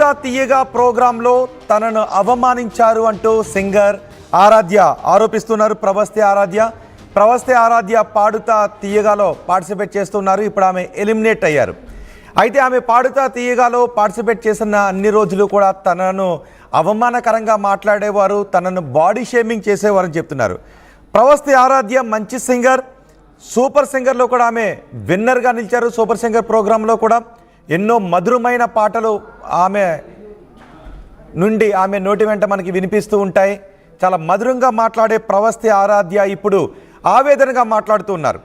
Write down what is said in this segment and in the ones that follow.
పాడుతా తీయగా ప్రోగ్రాంలో తనను అవమానించారు అంటూ సింగర్ ఆరాధ్య ఆరోపిస్తున్నారు. ప్రవస్తే ఆరాధ్య పాడుతా తీయగాలో పార్టిసిపేట్ చేస్తున్నారు. ఇప్పుడు ఆమె ఎలిమినేట్ అయ్యారు. అయితే ఆమె పాడుతా తీయగాలో పార్టిసిపేట్ చేసిన అన్ని రోజులు కూడా తనను అవమానకరంగా మాట్లాడేవారు, తనను బాడీ షేమింగ్ చేసేవారని చెప్తున్నారు. ప్రవస్తే ఆరాధ్య మంచి సింగర్, సూపర్ సింగర్లో కూడా ఆమె విన్నర్గా నిలిచారు. సూపర్ సింగర్ ప్రోగ్రాంలో కూడా ఎన్నో మధురమైన పాటలు ఆమె నోటి వెంట మనకి వినిపిస్తూ ఉంటాయి. చాలా మధురంగా మాట్లాడే ప్రవస్తే ఆరాధ్య ఇప్పుడు ఆవేదనగా మాట్లాడుతూ ఉన్నారు.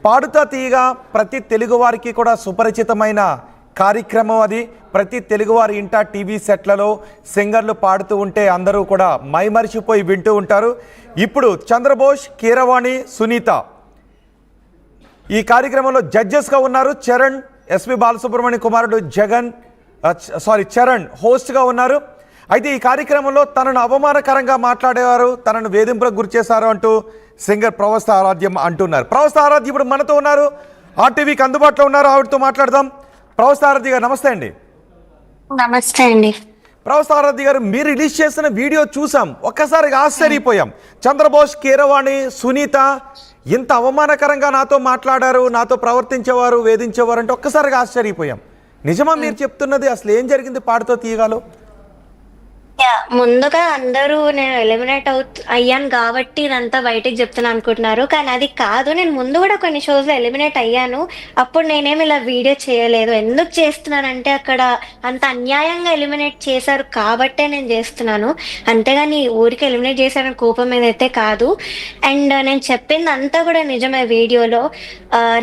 పాడుతా తీయగా ప్రతి తెలుగువారికి కూడా సుపరిచితమైన కార్యక్రమం అది. ప్రతి తెలుగువారి ఇంట టీవీ సెట్లలో సింగర్లు పాడుతూ ఉంటే అందరూ కూడా మైమరిచిపోయి వింటూ ఉంటారు. ఇప్పుడు చంద్రబోస్, కీరవాణి, సునీత ఈ కార్యక్రమంలో జడ్జెస్గా ఉన్నారు. చరణ్, ఎస్పి బాలసుబ్రహ్మణ్యం కుమారుడు చరణ్ హోస్ట్గా ఉన్నారు. అయితే ఈ కార్యక్రమంలో తనను అవమానకరంగా మాట్లాడేవారు, తనను వేధింపులకు గురి చేశారు అంటూ సింగర్ ప్రవస్తే ఆరాధ్య అంటున్నారు. ప్రవస్తే ఆరాధ్య ఇప్పుడు మనతో ఉన్నారు, ఆర్టీవీకి అందుబాటులో ఉన్నారు. ఆవిడతో మాట్లాడదాం. ప్రవస్తే ఆరాధ్య గారు నమస్తే అండి. నమస్తే అండి. ప్రవస్తే ఆరాధ్య గారు, మీరు రిలీజ్ చేసిన వీడియో చూసాం, ఒక్కసారిగా ఆశ్చర్యపోయాం. చంద్రబోస్, కీరవాణి, సునీత ఇంత అవమానకరంగా నాతో మాట్లాడారు, నాతో ప్రవర్తించేవారు, వేధించేవారు అంటే ఒక్కసారిగా ఆశ్చర్యపోయాం. నిజమా మీరు చెప్తున్నది? అసలు ఏం జరిగింది పాడుతా తీయగాలో? ముందుగా అందరూ నేను ఎలిమినేట్ అయ్యాను కాబట్టి ఇదంతా బయటకు చెప్తున్నా అనుకుంటున్నారు, కానీ అది కాదు. నేను ముందు కూడా కొన్ని షోస్ లో ఎలిమినేట్ అయ్యాను. అప్పుడు నేనేమి ఇలా వీడియో చేయలేదు. ఎందుకు చేస్తున్నానంటే అక్కడ అంత అన్యాయంగా ఎలిమినేట్ చేశారు కాబట్టే నేను చేస్తున్నాను, అంతేగాని ఊరికి ఎలిమినేట్ చేశారని కోపం మీద అయితే కాదు. అండ్ నేను చెప్పింది అంతా కూడా నిజమే. వీడియోలో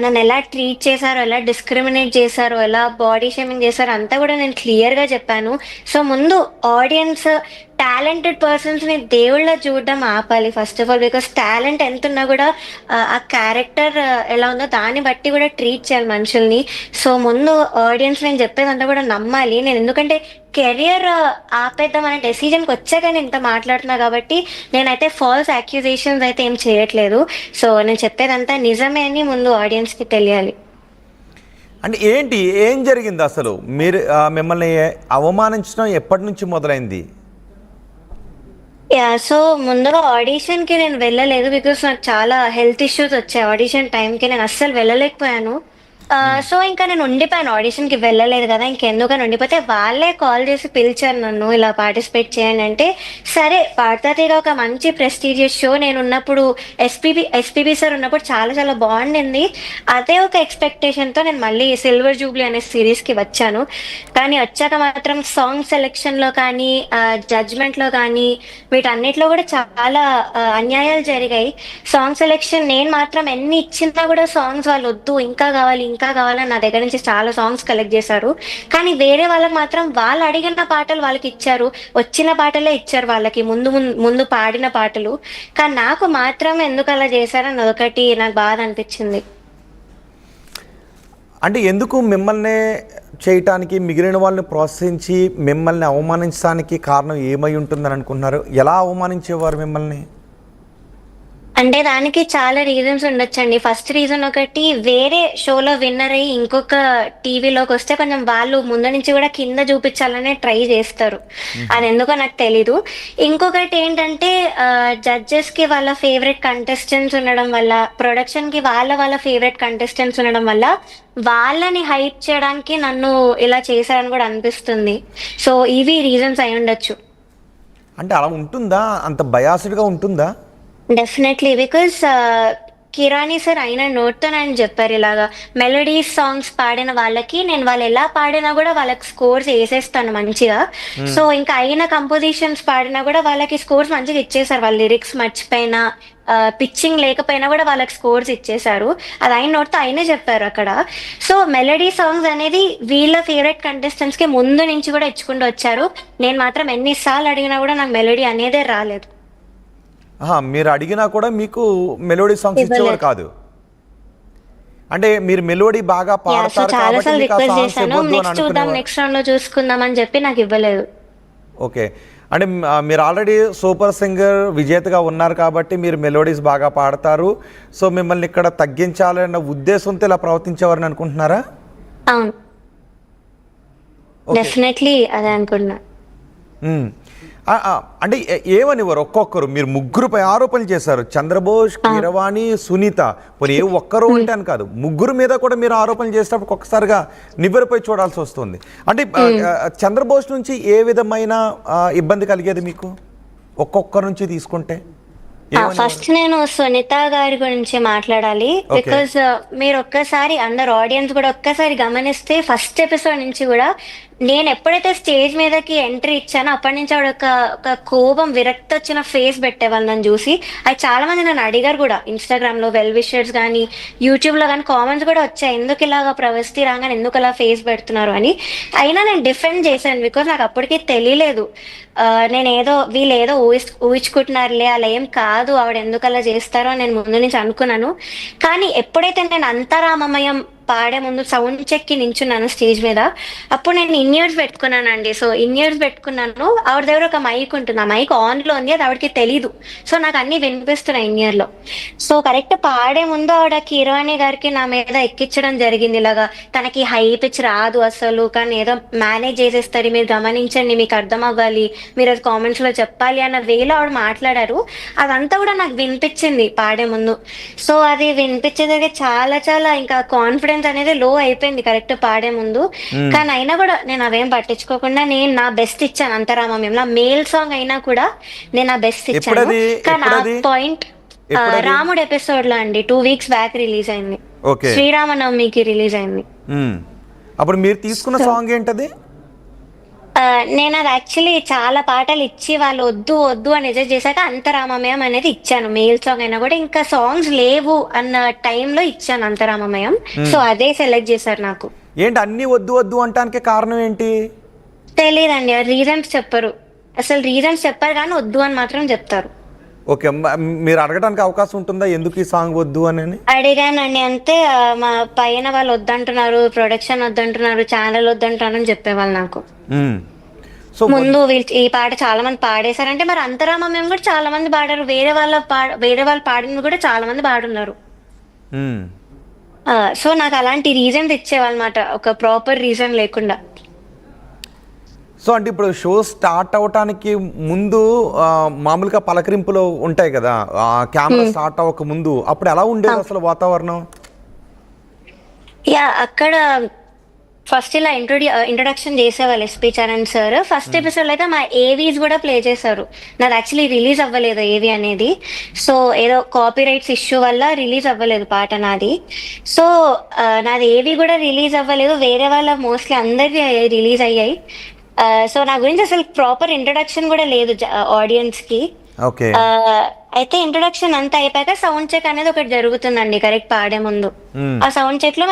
నన్ను ఎలా ట్రీట్ చేశారో, ఎలా డిస్క్రిమినేట్ చేశారో, ఎలా బాడీ షేమింగ్ చేశారో అంతా కూడా నేను క్లియర్ గా చెప్పాను. సో ముందు ఆడియన్స్ టాలెంటెడ్ పర్సన్స్ ని దేవుళ్ళ చూడడం ఆపాలి first of all. Because talent ఎంత ఉన్నా కూడా ఆ క్యారెక్టర్ ఎలా ఉందో దాన్ని బట్టి కూడా ట్రీట్ చేయాలి మనుషుల్ని. సో ముందు ఆడియన్స్ నేను చెప్పేదంతా కూడా నమ్మాలి. నేను ఎందుకంటే కెరియర్ ఆపేద్దాం అనే డెసిజన్కి వచ్చాక నేను ఇంత మాట్లాడుతున్నా కాబట్టి నేనైతే ఫాల్స్ అక్యూజేషన్స్ అయితే ఏం చేయట్లేదు. సో నేను చెప్పేదంతా నిజమే అని ముందు ఆడియన్స్కి తెలియాలి. అంటే ఏం జరిగింది అసలు? మీరు మిమ్మల్ని అవమానించడం ఎప్పటి నుంచి మొదలైంది? సో ముందుగా ఆడిషన్ కి నేను వెళ్ళలేదు. బికాస్ నాకు చాలా హెల్త్ ఇష్యూస్ వచ్చాయి. ఆడిషన్ టైంకి నేను అస్సలు వెళ్ళలేకపోయాను. సో ఇంకా నేను ఉండిపోయాను, ఆడిషన్ కి వెళ్ళలేదు కదా, ఇంకెందుకని ఉండిపోతే వాళ్ళే కాల్ చేసి పిలిచారు నన్ను, ఇలా పార్టిసిపేట్ చేయండి అంటే సరే. పాడుతా తీయగా ఒక మంచి ప్రెస్టీజియస్ షో. నేను ఉన్నప్పుడు ఎస్పీబీ సార్ ఉన్నప్పుడు చాలా చాలా బాగుండింది. అదే ఒక ఎక్స్పెక్టేషన్ తో నేను మళ్ళీ సిల్వర్ జూబ్లీ అనే సిరీస్ కి వచ్చాను. కానీ వచ్చాక మాత్రం సాంగ్ సెలెక్షన్ లో కానీ, జడ్జ్మెంట్ లో కానీ, వీటన్నిటిలో కూడా చాలా అన్యాయాలు జరిగాయి. సాంగ్ సెలెక్షన్ నేను మాత్రం ఎన్ని ఇచ్చినా కూడా సాంగ్స్ వాళ్ళు వద్దు, ఇంకా కావాలని నా దగ్గర నుంచి చాలా సాంగ్స్ కలెక్ట్ చేశారు. కానీ వేరే వాళ్ళకి మాత్రం వాళ్ళు అడిగిన పాటలు వాళ్ళకి ఇచ్చారు, వచ్చిన పాటలే ఇచ్చారు వాళ్ళకి, ముందు పాడిన పాటలు. కానీ నాకు మాత్రం ఎందుకు అలా చేశారని అదొకటి నాకు బాధ అనిపించింది. అంటే ఎందుకు మిమ్మల్ని చేయటానికి, మిగిలిన వాళ్ళని ప్రోత్సహించి మిమ్మల్ని అవమానించడానికి కారణం ఏమై ఉంటుందని అనుకుంటున్నారు? ఎలా అవమానించేవారు మిమ్మల్ని? అంటే దానికి చాలా రీజన్స్ ఉండొచ్చండి. ఫస్ట్ రీజన్ ఒకటి, వేరే షోలో విన్నర్ అయ్యి ఇంకొక టీవీలోకి వస్తే కొంచెం వాళ్ళు ముందు నుంచి కూడా కింద చూపించాలనే ట్రై చేస్తారు. అది ఎందుకో నాకు తెలీదు. ఇంకొకటి ఏంటంటే జడ్జెస్ కి వాళ్ళ ఫేవరెట్ కంటెస్టెంట్స్ ఉండడం వల్ల, ప్రొడక్షన్ కి వాళ్ళ ఫేవరెట్ కంటెస్టెంట్స్ ఉండడం వల్ల వాళ్ళని హైప్ చేయడానికి నన్ను ఇలా చేశారని కూడా అనిపిస్తుంది. సో ఇవి రీజన్స్ అయి ఉండొచ్చు. అంటే అలా ఉంటుందా? అంత బయాస్డ్గా ఉంటుందా? డెఫినెట్లీ. బికాస్ కిరాణి సార్ అయిన నోట్తో ఆయన చెప్పారు, ఇలాగా మెలోడీస్ సాంగ్స్ పాడిన వాళ్ళకి నేను వాళ్ళు ఎలా పాడినా కూడా వాళ్ళకి స్కోర్స్ వేసేస్తాను మంచిగా. సో ఇంకా అయిన కంపోజిషన్స్ పాడినా కూడా వాళ్ళకి స్కోర్స్ మంచిగా ఇచ్చేసారు. వాళ్ళ లిరిక్స్ మర్చిపోయినా, పిచ్చింగ్ లేకపోయినా కూడా వాళ్ళకి స్కోర్స్ ఇచ్చేసారు. అది ఆయన నోట్తో ఆయనే చెప్పారు అక్కడ. సో మెలోడీ సాంగ్స్ అనేది వీళ్ళ ఫేవరెట్ కంటెస్టెంట్స్ కి ముందు నుంచి కూడా ఇచ్చుకుంటూ వచ్చారు. నేను మాత్రం ఎన్నిసార్లు అడిగినా కూడా నాకు మెలోడీ అనేదే రాలేదు. మీరు అడిగినా కూడా మీకు మెలోడీ సాంగ్స్ ఇచ్చేవారు కాదు. అంటే మీరు మెలోడీ బాగా పాడతారు కాబట్టి నెక్స్ట్ రౌండ్ లో చూసుకుందాం అని చెప్పి నాకు ఇవ్వలేదు. ఓకే, అంటే మీరు ఆల్రెడీ సూపర్ సింగర్ విజేతగా ఉన్నారు కాబట్టి మీరు మెలోడీస్ బాగా పాడతారు. సో మిమ్మల్ని ఇక్కడ తగ్గించాలన్న ఉద్దేశంతో ఇలా ప్రవర్తించేవారని అనుకుంటున్నారా? అవును. డెఫినెట్లీ అదే అనుకున్నా. మ్మ్. అంటే ఏమనివ్వరు ఒక్కొక్కరు? మీరు ముగ్గురుపై ఆరోపణలు చేశారు, చంద్రబోస్, కీరవాణి, సునీత. పోనీ ఏ ఒక్కరు ఉంటాను కాదు, ముగ్గురు మీద కూడా మీరు ఆరోపణలు చేసేటప్పుడు ఒక్కసారిగా నివ్వెరపై చూడాల్సి వస్తుంది. అంటే చంద్రబోస్ నుంచి ఏ విధమైన ఇబ్బంది కలిగేది మీకు ఒక్కొక్కరి నుంచి తీసుకుంటే? ఫస్ట్ నేను సునీత గారి గురించి మాట్లాడాలి. బికాజ్ మీరు ఒక్కసారి అందరు ఆడియన్స్ కూడా ఒక్కసారి గమనిస్తే ఫస్ట్ ఎపిసోడ్ నుంచి కూడా నేను ఎప్పుడైతే స్టేజ్ మీదకి ఎంట్రీ ఇచ్చానో అప్పటి నుంచి ఆవిడ ఒక కోపం, విరక్తి వచ్చిన ఫేస్ పెట్టేవాళ్ళు నన్ను చూసి. అది చాలా మంది నన్ను అడిగారు కూడా ఇన్స్టాగ్రామ్ లో, వెల్ విషర్స్ కానీ యూట్యూబ్ లో కానీ కామెంట్స్ కూడా వచ్చాయి, ఎందుకు ఇలాగా ప్రవస్తి రాగానే ఎందుకు అలా ఫేస్ పెడుతున్నారు అని. అయినా నేను డిఫెండ్ చేశాను, బికాజ్ నాకు అప్పటికి తెలియలేదు. వీళ్ళు ఏదో ఊహించుకుంటున్నారులే, అలా ఏం కాదు, ఆవిడ ఎందుకు అలా చేస్తారో నేను ముందు నుంచి అనుకున్నాను. కానీ ఎప్పుడైతే నేను అంతరామమయం పాడే ముందు సౌండ్ చెక్ కి నించున్నాను స్టేజ్ మీద, అప్పుడు నేను ఇన్ ఇయర్స్ పెట్టుకున్నానండి. సో ఇన్ ఇయర్స్ పెట్టుకున్నాను, ఆవిడ దగ్గర ఒక మైక్ ఉంటుంది, ఆ మైక్ ఆన్ లో ఉంది, అది ఆవిడకి తెలీదు. సో నాకు అన్ని వినిపిస్తున్నాయి ఇన్ ఇయర్ లో. సో కరెక్ట్ పాడే ముందు ఆవిడ కీరవాణి గారికి నా మీద ఎక్కించడం జరిగింది, ఇలాగా తనకి హై పిచ్ రాదు అసలు, కానీ ఏదో మేనేజ్ చేసేస్తారు, మీరు గమనించండి, మీకు అర్థం అవ్వాలి, మీరు అది కామెంట్స్ లో చెప్పాలి అన్న వేలో ఆవిడ మాట్లాడారు. అదంతా కూడా నాకు వినిపించింది పాడే ముందు. సో అది వినిపించేది చాలా చాలా ఇంకా కాన్ఫిడెన్స్ అనేది లో అయిపోయింది కరెక్ట్ పాడే ముందు. కానీ అయినా కూడా నేను అవేం పట్టించుకోకుండా నేను నా బెస్ట్ ఇచ్చాను. అంతరామమ్యంలో మేల్ సాంగ్ అయినా కూడా నేను నా బెస్ట్ ఇచ్చాను. కానీ ఆ పాయింట్ రాముడు ఎపిసోడ్ లో అండి 2 weeks బ్యాక్ రిలీజ్ అయింది, శ్రీరామనవమికి రిలీజ్ అయింది. అప్పుడు మీరు తీసుకున్న సాంగ్ ఏంటది? నేను అది యాక్చువల్లీ చాలా పాటలు ఇచ్చి వాళ్ళు వద్దు వద్దు అని రిజెక్ట్ చేశాక అంతరామమయం అనేది ఇచ్చాను. మేల్ సాంగ్ అయినా కూడా ఇంకా సాంగ్స్ లేవు అన్న టైంలో ఇచ్చాను అంతరామమయం. సో అదే సెలెక్ట్ చేశారు నాకు. ఏంటి అన్ని వద్దు వద్దు అంటానికి కారణం ఏంటి? తెలియదండి, రీజన్స్ చెప్పరు, అసలు రీజన్స్ చెప్పరు కానీ వద్దు అని మాత్రం చెప్తారు. ఓకే, మీరు అడగడానికి అవకాశం ఉంటుందా ఎందుకు ఈ సాంగ్ వద్దు అని? అడిగానండి, అంతే. మా పైన వాళ్ళు వద్దంటున్నారు, ప్రొడక్షన్ వద్దంటున్నారు, ఛానల్ వద్దంటున్నారు అని చెప్పేవాళ్ళు నాకు. సో ముందు ఈ పాట చాలా మంది పాడేశారంటే మరి అంతరామమ్యం కూడా చాలా మంది పాడారు, వేరే వాళ్ళు పాడినవి కూడా చాలా మంది పాడున్నారు. సో నాకు అలాంటి రీజన్స్ ఇచ్చేవాళ్ళమాట, ఒక ప్రాపర్ రీజన్ లేకుండా. సో అంటే ఇప్పుడు షో స్టార్ట్ అవటానికి ముందు మామూలుగా పలకరింపులు ఉంటాయి కదా, కెమెరా స్టార్ట్ అవ్వక ముందు, అప్పుడు ఎలా ఉండేది అసలు వాతావరణం? అక్కడ ఫస్ట్ ఇలా ఇంట్రొడక్షన్ చేసేవాళ్ళు SP Charan sir. First episode అయితే మా ఏవీస్ కూడా ప్లే చేశారు. నాది యాక్చువల్లీ రిలీజ్ అవ్వలేదు ఏవి అనేది, సో ఏదో కాపీ రైట్స్ ఇష్యూ వల్ల రిలీజ్ అవ్వలేదు పాట నాది. సో నాది ఏవి కూడా రిలీజ్ అవ్వలేదు, వేరే వాళ్ళ మోస్ట్లీ అందరివి రిలీజ్ అయ్యాయి. సో నా గురించి అసలు ప్రాపర్ ఇంట్రొడక్షన్ కూడా లేదు ఆడియన్స్ కి. అయితే ఇంట్రొడక్షన్ అంతా అయిపోయాక సౌండ్ చెక్ అనేది ఒకటి జరుగుతుందండి కరెక్ట్ పాడే ముందు. ఆ సౌండ్ చెక్ లో